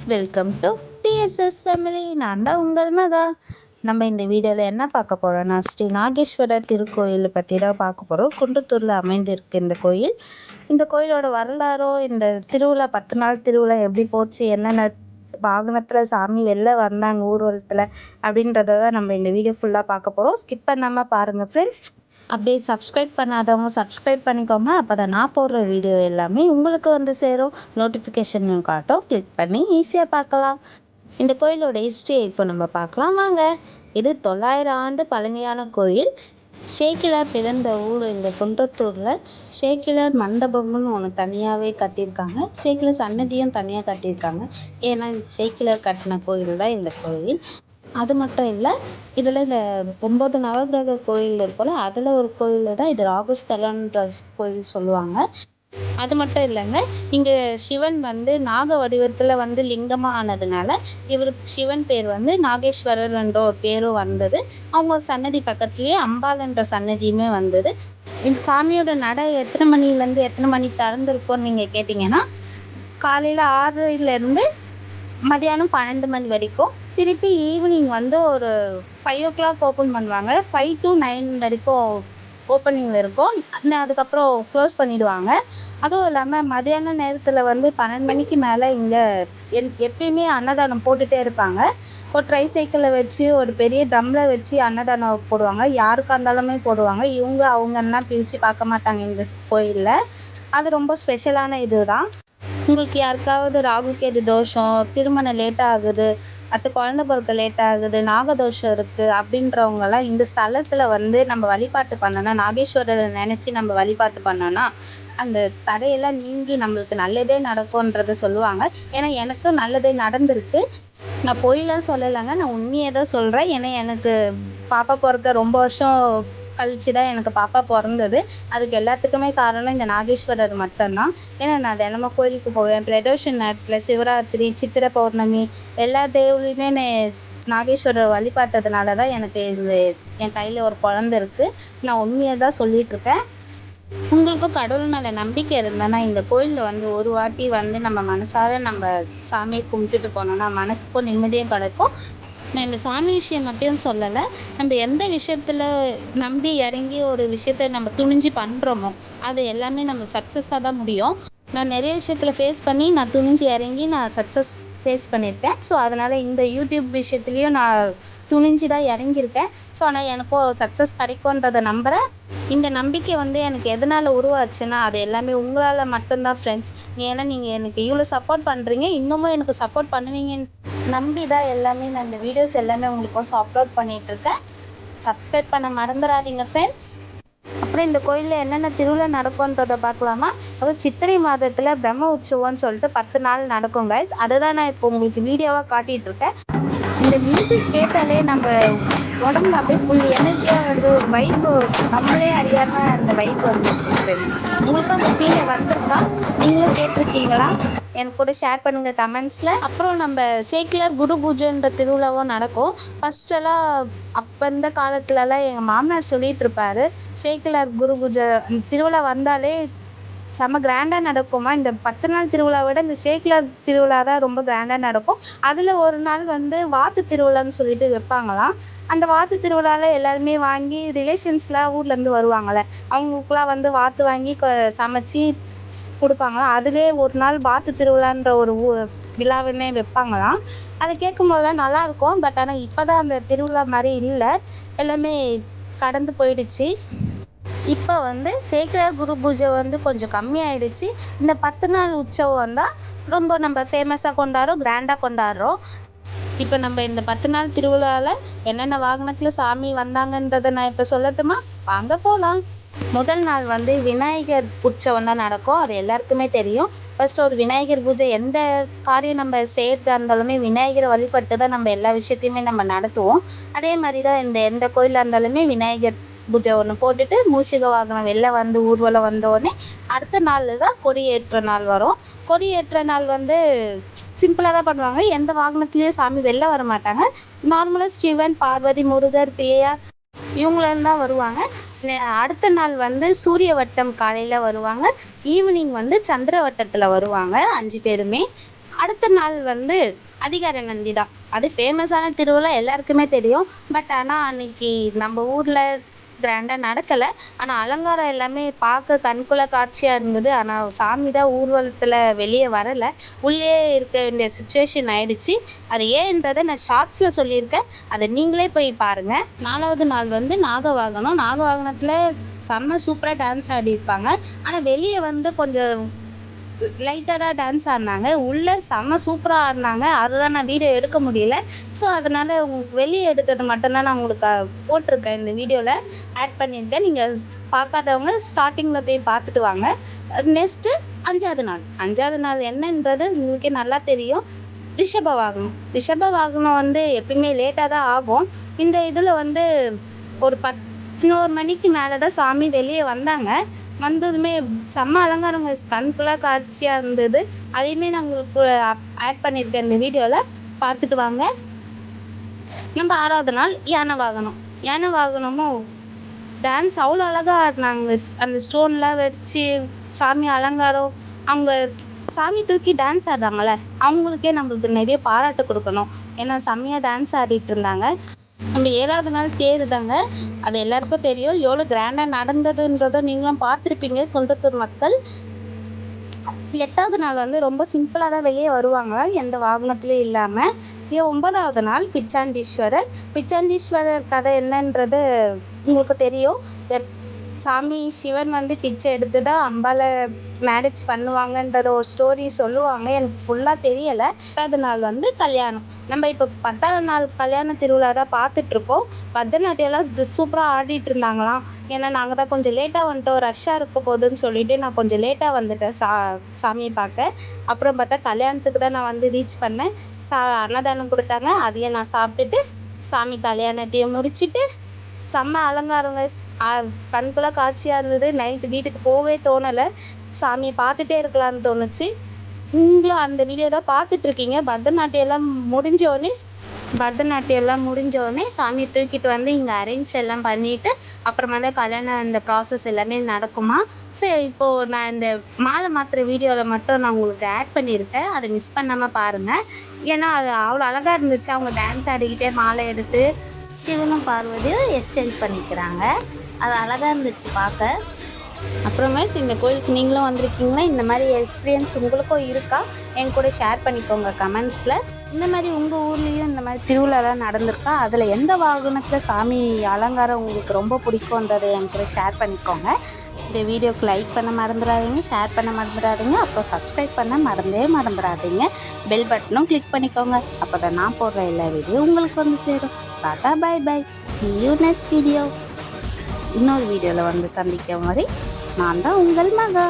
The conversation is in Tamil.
Welcome to TDS family. நான் தான் உங்கள் மகா. நம்ம இந்த வீடியோவில் என்ன பார்க்க போகிறோம்னா, ஸ்ரீ நாகேஸ்வரர் திருக்கோயில் பற்றி தான் பார்க்க போகிறோம். குன்றத்தூரில் அமைந்திருக்கு இந்த கோயில். இந்த கோயிலோட வரலாறோ, இந்த திருவிழா 10 நாள் திருவிழா எப்படி போச்சு, என்னென்ன வாகனத்தில் சாமி வெளில வந்தாங்க ஊர்வலத்தில் அப்படின்றத தான் நம்ம இந்த வீடியோ ஃபுல்லாக பார்க்க போகிறோம். ஸ்கிப் பண்ணாமல் பாருங்கள் ஃப்ரெண்ட்ஸ். அப்படியே சப்ஸ்கிரைப் பண்ணாதவங்க சப்ஸ்கிரைப் பண்ணிக்கோங்க. அப்போ தான் நான் போடுற வீடியோ எல்லாமே உங்களுக்கு வந்து சேரும். நோட்டிஃபிகேஷன் காட்டும், கிளிக் பண்ணி ஈஸியாக பார்க்கலாம். இந்த கோயிலோட ஹிஸ்ட்ரியை இப்போ நம்ம பார்க்கலாம் வாங்க. இது 900 ஆண்டு பழமையான கோயில். சேக்கிழார் பிறந்த ஊர் இந்த குன்றத்தூரில். சேக்கிழார் மண்டபம்னு ஒன்று தனியாகவே கட்டியிருக்காங்க. சேக்கிழார் சன்னதியும் தனியாக கட்டியிருக்காங்க. ஏன்னா சேக்கிழார் கட்டின கோயில் தான் இந்த கோயில். அது மட்டும் இல்லை, இதில் இந்த 9 நவகிரக கோயில் இருக்குல்ல, அதில் ஒரு கோயில் தான் இது ராகுஸ்தலன்ற கோயில் சொல்லுவாங்க. அது மட்டும் இல்லைங்க, இங்கே சிவன் வந்து நாக வடிவத்தில் வந்து லிங்கமாக ஆனதுனால இவருக்கு சிவன் பேர் வந்து நாகேஸ்வரர் என்ற ஒரு பேரும் வந்தது. அவங்க சன்னதி பக்கத்துலேயே அம்பாள் என்ற சன்னதியுமே வந்தது. இந்த சாமியோட நடை எத்தனை மணிலேருந்து எத்தனை மணி திறந்துருக்கோன்னு நீங்கள் கேட்டிங்கன்னா, காலையில் 6லேருந்து மதியானம் 12 மணி வரைக்கும். திருப்பி ஈவினிங் வந்து ஒரு 5 o'clock ஓப்பன் பண்ணுவாங்க. 5 to 9 வரைக்கும் ஓப்பனிங்கில் இருக்கும். அதுக்கப்புறம் க்ளோஸ் பண்ணிவிடுவாங்க. அதுவும் இல்லாமல் மதியான நேரத்தில் வந்து 12 மணிக்கு மேலே இங்கே எப்பயுமே அன்னதானம் போட்டுகிட்டே இருப்பாங்க. ஒரு ட்ரை சைக்கிளில் வச்சு ஒரு பெரிய ட்ரம்மில் வச்சு அன்னதானம் போடுவாங்க. யாருக்காக இருந்தாலுமே போடுவாங்க. இவங்க அவங்கன்னா பிரித்து பார்க்க மாட்டாங்க இந்த கோயிலில். அது ரொம்ப ஸ்பெஷலான இது தான். உங்களுக்கு யாருக்காவது ராகு கேது தோஷம், திருமணம் லேட்டாக ஆகுது, குழந்தை பிறக்க லேட் ஆகுது, நாகதோஷம் இருக்குது அப்படின்றவங்கலாம் இந்த ஸ்தலத்தில் வந்து நம்ம வழிபாட்டு பண்ணோன்னா, நாகேஸ்வரரை நினச்சி நம்ம வழிபாட்டு பண்ணோன்னா அந்த தடையெல்லாம் நீங்கி நம்மளுக்கு நல்லதே நடக்கும்ன்றத சொல்லுவாங்க. ஏன்னா எனக்கும் நல்லதே நடந்திருக்கு. நான் பொய்லாம் சொல்லலைங்க, நான் உண்மையை தான் சொல்கிறேன். ஏன்னா எனக்கு பாப்பா பிறக்க ரொம்ப வருஷம் கழிச்சு தான் எனக்கு பாப்பா பிறந்தது. அதுக்கு எல்லாத்துக்குமே காரணம் இந்த நாகேஸ்வரர் மட்டும்தான். ஏன்னா நான் தினமும் கோயிலுக்கு போவேன். பிரதோஷ நேரத்தில், சிவராத்திரி, சித்திரை பௌர்ணமி எல்லா தேவையுமே நாகேஸ்வரர் வழிபாட்டதுனால தான் எனக்கு என் கையில் ஒரு குழந்தை இருக்குது. நான் உண்மையை தான் சொல்லிகிட்ருக்கேன். உங்களுக்கும் கடவுள் மேலே நம்பிக்கை இருந்தேன்னா இந்த கோயிலில் வந்து ஒரு வாட்டி வந்து நம்ம மனசார நம்ம சாமியை கும்பிட்டுட்டு போனோம்னா மனசுக்கும் நிம்மதியும் கிடைக்கும். நான் இந்த சாமி விஷயம் மட்டும் சொல்லலை, நம்ம எந்த விஷயத்தில் நம்பி இறங்கி ஒரு விஷயத்த நம்ம துணிஞ்சு பண்ணுறோமோ அது எல்லாமே நம்ம சக்ஸஸாக தான் முடியும். நான் நிறைய விஷயத்தில் ஃபேஸ் பண்ணி நான் துணிஞ்சு இறங்கி நான் சக்ஸஸ் ஃபேஸ் பண்ணியிருக்கேன். ஸோ அதனால் இந்த யூடியூப் விஷயத்துலேயும் நான் துணிஞ்சு தான் இறங்கியிருக்கேன். ஸோ ஆனால் எனக்கும் சக்ஸஸ் கிடைக்கும்ன்றதை நம்புகிறேன். இந்த நம்பிக்கை வந்து எனக்கு எதனால் உருவாச்சுன்னா அது எல்லாமே உங்களால் மட்டும்தான் ஃப்ரெண்ட்ஸ். ஏன்னா நீங்கள் எனக்கு இவ்வளோ சப்போர்ட் பண்ணுறீங்க, இன்னமும் எனக்கு சப்போர்ட் பண்ணுவீங்கன்னு நம்பி தான் எல்லாமே நான் இந்த வீடியோஸ் எல்லாமே உங்களுக்கு அப்லோட் பண்ணிகிட்ருக்கேன். சப்ஸ்கிரைப் பண்ண மறந்துடாதீங்க ஃப்ரெண்ட்ஸ். அப்புறம் இந்த கோயிலில் என்னென்ன திருவிழா நடக்கும்ன்றதை பார்க்கலாமா? அதுவும் சித்திரை மாதத்தில் பிரம்ம உற்சவம்னு சொல்லிட்டு 10 நாள் நடக்கும் கைஸ். அதை தான் நான் இப்போ உங்களுக்கு வீடியோவாக காட்டிகிட்ருக்கேன். இந்த மியூசிக் கேட்டாலே நம்ம உடம்புல அப்படியே ஃபுல் எனர்ஜியாக வருது. ஒரு வைப்பு நம்மளே அறியாமல் அந்த வைப்பு வந்துருக்கு ஃப்ரெண்ட்ஸ். உங்களுக்கும் அந்த ஃபீலை வந்திருக்கா? நீங்களும் கேட்டிருக்கீங்களா? எனக்கு கூட ஷேர் பண்ணுங்கள் கமெண்ட்ஸில். அப்புறம் நம்ம சேக்கிழார் குரு பூஜைன்ற திருவிழாவும் நடக்கும். ஃபஸ்ட்டெல்லாம் அப்போ இருந்த காலத்துலலாம் எங்கள் மாமனார் சொல்லிகிட்டு இருப்பார், சேக்கிழார் குரு பூஜை திருவிழா வந்தாலே செம்ம கிராண்டாக நடக்குமா. இந்த 10 நாள் திருவிழாவை விட இந்த சேக்கிழார் திருவிழா தான் ரொம்ப கிராண்டாக நடக்கும். அதில் ஒரு நாள் வந்து வாத்து திருவிழான்னு சொல்லிட்டு வைப்பாங்களாம். அந்த வாத்து திருவிழாவில் எல்லாருமே வாங்கி ரிலேஷன்ஸ்லாம் ஊர்லேருந்து வருவாங்கள்ல, அவங்களுக்குலாம் வந்து வாத்து வாங்கி சமைச்சி கொடுப்பாங்களாம். அதிலே ஒரு நாள் வாத்து திருவிழான்ற ஒரு விழாவினே வைப்பாங்களாம். அதை கேட்கும்போதெல்லாம் நல்லாயிருக்கும். பட் ஆனால் இப்போ தான் அந்த திருவிழா மாதிரி இல்லை, எல்லாமே கடந்து போயிடுச்சு. இப்போ வந்து சேக்கிழார் குரு பூஜை வந்து கொஞ்சம் கம்மியாயிடுச்சு. இந்த 10 நாள் உற்சவம் தான் ரொம்ப நம்ம ஃபேமஸாக கொண்டாடுறோம், கிராண்டாக கொண்டாடுறோம். இப்போ நம்ம இந்த 10 நாள் திருவிழாவில் என்னென்ன வாகனத்தில் சாமி வந்தாங்கன்றதை நான் இப்போ சொல்லட்டுமா? வாங்க போகலாம். முதல் நாள் வந்து விநாயகர் உற்சவம் தான் நடக்கும். அது எல்லாருக்குமே தெரியும். ஃபர்ஸ்ட் ஒரு விநாயகர் பூஜை, எந்த காரியம் நம்ம செய்கிறதா இருந்தாலுமே விநாயகரை வழிபட்டு தான் நம்ம எல்லா விஷயத்தையுமே நம்ம நடத்துவோம். அதே மாதிரி தான் எந்த கோயிலாக இருந்தாலுமே விநாயகர் பூஜை ஒன்று போட்டுட்டு மூஷிக வாகனம் வெளில வந்து ஊர்வலம் வந்தோடனே அடுத்த நாள் தான் கொடியேற்ற நாள் வரும். கொடியேற்ற நாள் வந்து சிம்பிளாக தான் பண்ணுவாங்க. எந்த வாகனத்துலேயும் சாமி வெளில வர மாட்டாங்க. நார்மலாக சிவன், பார்வதி, முருகர், பிள்ளையார் இவங்களும் தான் வருவாங்க. அடுத்த நாள் வந்து சூரிய வட்டம் காலையில் வருவாங்க. ஈவினிங் வந்து சந்திர வட்டத்தில் வருவாங்க 5 பேருமே. அடுத்த நாள் வந்து அதிகார நந்தி தான். அது ஃபேமஸான திருவிழா எல்லாருக்குமே தெரியும். பட் ஆனால் அன்னைக்கு நம்ம ஊரில் கிராண்டாக நடக்கலை. ஆனால் அலங்காரம் எல்லாமே பார்க்க கண்குள்ள காட்சியாக இருந்தது. ஆனால் சாமி தான் ஊர்வலத்தில் வெளியே வரலை, உள்ளே இருக்க வேண்டிய சுச்சுவேஷன் ஆயிடுச்சு. அது ஏன்றதை நான் ஷார்ட்ஸில் சொல்லியிருக்கேன், அதை நீங்களே போய் பாருங்கள். 4வது நாள் வந்து நாகவாகனம். நாகவாகனத்தில் செம்ம சூப்பராக டான்ஸ் ஆடியிருப்பாங்க. ஆனால் வெளியே வந்து கொஞ்சம் லைட்டாக தான் டான்ஸ் ஆடினாங்க, உள்ளே செம்ம சூப்பராக ஆடினாங்க. அதுதான் நான் வீடியோ எடுக்க முடியல. ஸோ அதனால் வெளியே எடுத்தது மட்டும்தான் நான் உங்களுக்கு போட்டிருக்கேன், இந்த வீடியோவில் ஆட் பண்ணியிருக்கேன். நீங்கள் பார்க்காதவங்க ஸ்டார்டிங்கில் போய் பார்த்துட்டு வாங்க. நெக்ஸ்ட்டு 5வது நாள். 5வது நாள் என்னன்றது உங்களுக்கே நல்லா தெரியும், ரிஷப வாகனம். ரிஷப வாகனம் வந்து எப்பயுமே லேட்டாக தான் ஆகும். இந்த இதில் வந்து ஒரு 11 மணிக்கு மேலே தான் சாமி வெளியே வந்தாங்க. வந்ததுமே செம்ம அலங்காரங்க, கண்குள்ளே காட்சியாக இருந்தது. அதையுமே நான் உங்களுக்கு ஆட் பண்ணியிருக்கேன் இந்த வீடியோவில், பார்த்துட்டு வாங்க. நம்ம 6வது நாள் யானை வாகனம். யானை வாகனமும் டான்ஸ் அவ்வளோ அழகாக ஆடினாங்க. அந்த ஸ்டோன்லாம் வச்சு சாமி அலங்காரம், அவங்க சாமி தூக்கி டான்ஸ் ஆடுறாங்கள்ல, அவங்களுக்கே நம்மளுக்கு நிறைய பாராட்டு கொடுக்கணும். ஏன்னா செம்மையாக டான்ஸ் ஆடிட்டு இருந்தாங்க. நம்ம 7வது நாள் தேர் தாங்க. அது எல்லாருக்கும் தெரியும், எவ்வளோ கிராண்டாக நடந்ததுன்றதை நீங்களும் பார்த்துருப்பீங்க குன்றத்தூர் மக்கள். 8வது நாள் வந்து ரொம்ப சிம்பிளாக தான் வெளியே வருவாங்க, எந்த வாகனத்துலேயும் இல்லாமல். 9வது நாள் பிச்சாண்டீஸ்வரர். பிச்சாண்டீஸ்வரர் கதை என்னன்றது உங்களுக்கு தெரியும். சாமி சிவன் வந்து பிச்சை எடுத்து தான் அம்பாவை மேரேஜ் பண்ணுவாங்கன்றத ஒரு ஸ்டோரி சொல்லுவாங்க, எனக்கு ஃபுல்லாக தெரியலை. 10வது நாள் வந்து கல்யாணம். நம்ம இப்போ 10வது நாள் கல்யாண திருவிழா தான் பார்த்துட்ருக்கோம். பரதநாட்டியம்லாம் சூப்பராக ஆடிட்டு இருந்தாங்களாம். ஏன்னா நாங்கள் தான் கொஞ்சம் லேட்டாக வந்துட்டோம், ரஷ்ஷாக இருக்க போகுதுன்னு சொல்லிட்டு நான் கொஞ்சம் லேட்டாக வந்துட்டேன் சாமியை பார்க்க. அப்புறம் பார்த்தா கல்யாணத்துக்கு தான் நான் வந்து ரீச் பண்ணேன். அன்னதானம் கொடுத்தாங்க, அதையும் நான் சாப்பிட்டுட்டு சாமி கல்யாணத்தையும் முடிச்சுட்டு செம்ம அலங்காரங்க, கண்குள்ள காட்சியாக இருந்தது. நைட்டு வீட்டுக்கு போகவே தோணலை, சாமியை பார்த்துட்டே இருக்கலாம்னு தோணுச்சு. நீங்களும் அந்த வீடியோ தான் பார்த்துட்ருக்கீங்க. பரதநாட்டியம்லாம் முடிஞ்சோடனே சாமியை தூக்கிட்டு வந்து இங்கே அரேஞ்ச் எல்லாம் பண்ணிவிட்டு அப்புறமா தான் கல்யாணம் அந்த ப்ராசஸ் எல்லாமே நடக்குமா. ஸோ இப்போது நான் இந்த மாலை மாத்திர வீடியோவில் மட்டும் நான் உங்களுக்கு ஆட் பண்ணியிருக்கேன், அதை மிஸ் பண்ணாமல் பாருங்கள். ஏன்னா அது அவ்வளோ அழகாக இருந்துச்சு. அவங்க டான்ஸ் ஆடிக்கிட்டே மாலை எடுத்து சிவனும் பார்வதியும் எக்ஸ்சேஞ்ச் பண்ணிக்கிறாங்க. அது அழகாக இருந்துச்சு பார்க்க. அப்புறமே இந்த கோயிலுக்கு நீங்களும் வந்திருக்கீங்கன்னா இந்த மாதிரி எக்ஸ்பீரியன்ஸ் உங்களுக்கும் இருக்கா, என் கூட ஷேர் பண்ணிக்கோங்க கமெண்ட்ஸில். இந்த மாதிரி உங்கள் ஊர்லேயும் இந்த மாதிரி திருவிழாலாம் நடந்திருக்கா, அதில் எந்த வாகனத்தில் சாமி அலங்காரம் உங்களுக்கு ரொம்ப பிடிக்கும்ன்றதை என் கூட ஷேர் பண்ணிக்கோங்க. இந்த வீடியோக்கு லைக் பண்ண மறந்துடாதீங்க, ஷேர் பண்ண மறந்துடாதீங்க, அப்புறம் சப்ஸ்கிரைப் பண்ண மறந்துடாதீங்க. பெல் பட்டனும் கிளிக் பண்ணிக்கோங்க, அப்போ தான் நான் போடுற எல்லா வீடியோ உங்களுக்கு வந்து சேரும். Tata, bye bye, see you next video. இன்னொரு வீடியோவில் வந்து சந்திக்கும் வரை நான் தான் உங்கள் மகா.